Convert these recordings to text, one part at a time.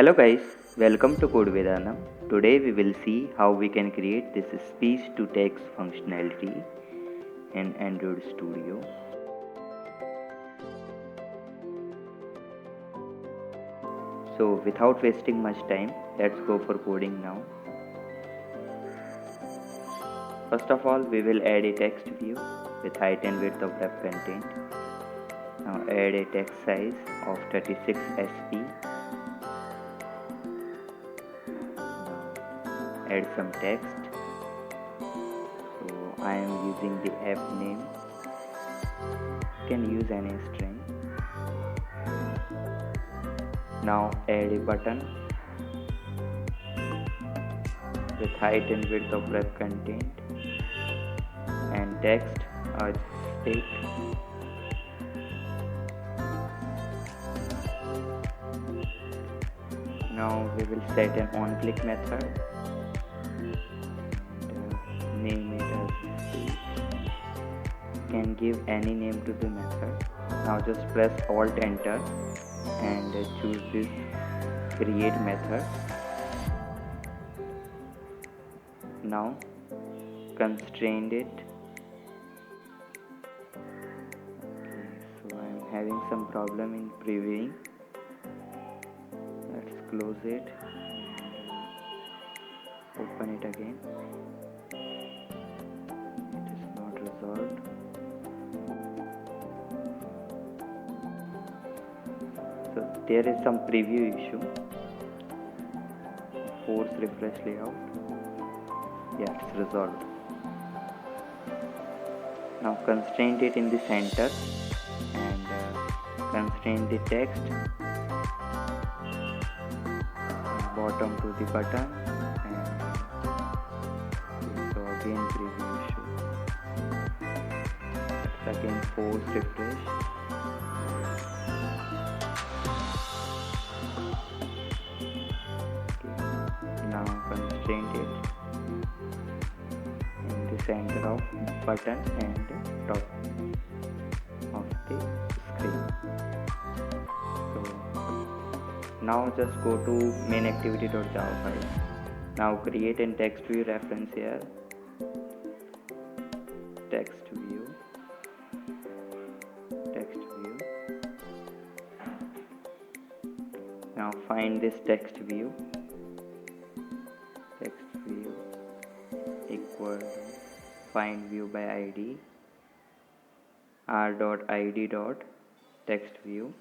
Hello guys, welcome to Code Vedanam. Today we will see how we can create this speech to text functionality in Android Studio. So without wasting much time, let's go for coding now. First of all, we will add a text view with height and width of web content. Now add a text size of 36 sp. Add some text. So I am using the app name. You can use any string. Now add a button with height and width of web content and text or state. Now we will set an on-click method and name it as speech. You can give any name to the method. Now just press Alt Enter and choose this create method. Now constrain it. So I am having some problem in previewing. Let's close it. Open it again. It is not resolved. So there is some preview issue. Force refresh layout. Yeah, it's resolved. Now constrain it in the center and constrain the text bottom to the button, and so again preview issue. Let's again force refresh. Okay. Now constrain it in the center of button and top of the screen. So now just go to main activity.java file. Now create a text view reference here. Text view. Now find this text view. Equal find view by id r.id.text view.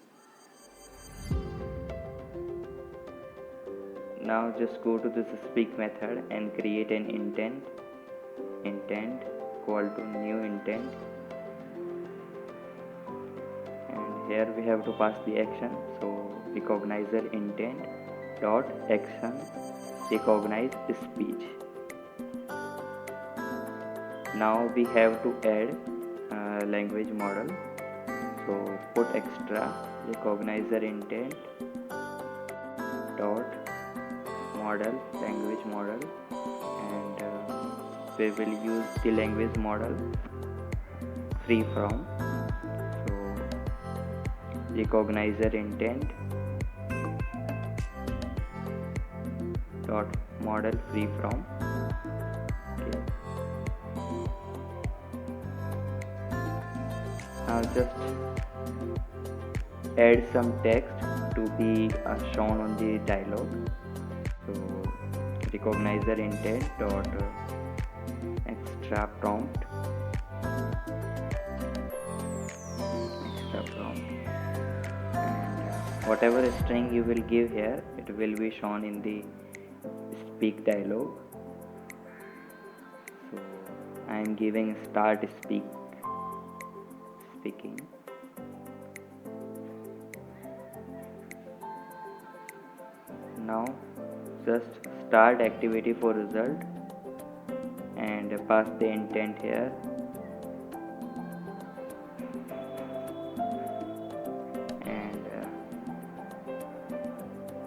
Now just go to this speak method and create an intent equal to new intent, and here we have to pass the action. So recognizer intent dot action recognize speech. Now we have to add language model. So put extra recognizer intent dot model language model, and we will use the language model free from. So recognizer intent dot model free from. Okay. Now just add some text to be shown on the dialog. So recognizer intent dot extra prompt and whatever string you will give here, it will be shown in the speak dialog. So I am giving start speaking. Now just start activity for result and pass the intent here. And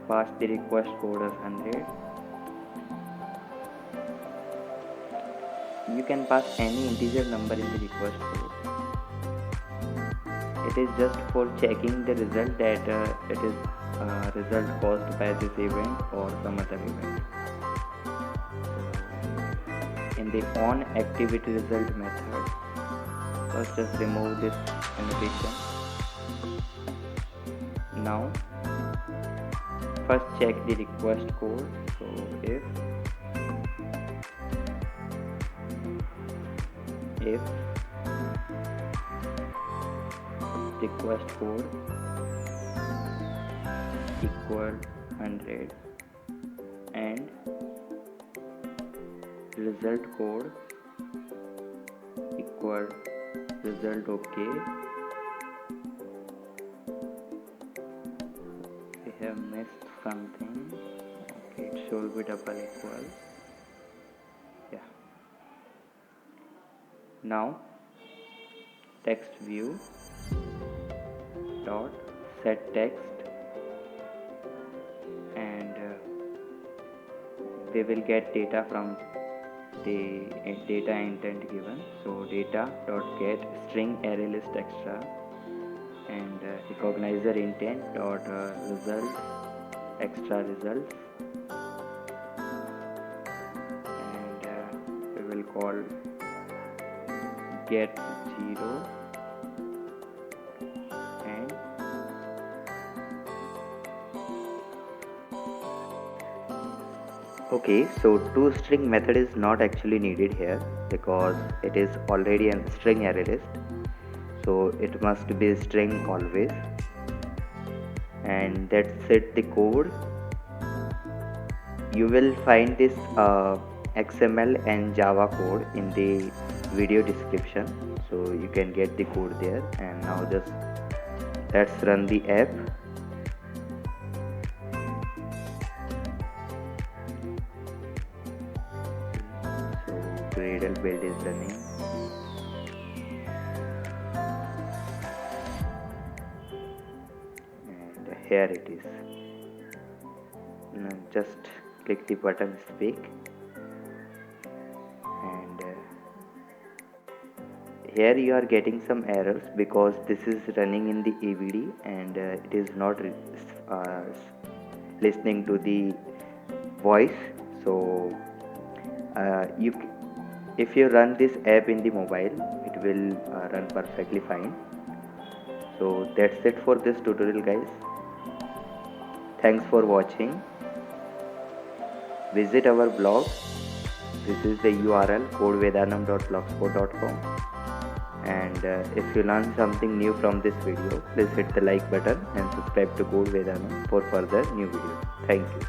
pass the request code as 100. You can pass any integer number in the request code. it is just for checking the result that it is result caused by this event or some other event. In the on activity result method, first just remove this annotation. Now first check the request code. So if request code equal 100 and result code equal result okay, we have missed something. Okay, it should be double equal. Yeah. Now text view dot set text, and we will get data from the data intent given. So data dot get string array list extra, and recognizer intent dot result extra results, and we will call get 0 and okay, so toString method is not actually needed here because it is already a string array list, so it must be string always, and that's it, the code. You will find this XML and Java code in the video description, so you can get the code there. And now just let's run the app. So Gradle build is running. And here it is. Now just click the button speak, and here you are getting some errors because this is running in the AVD and it is not listening to the voice. So if you run this app in the mobile, it will run perfectly fine. So that's it for this tutorial, guys. Thanks for watching. Visit our blog. This is the URL codevedanam.blogspot.com, and if you learned something new from this video, please hit the like button and subscribe to Code Vedanam for further new videos. Thank you.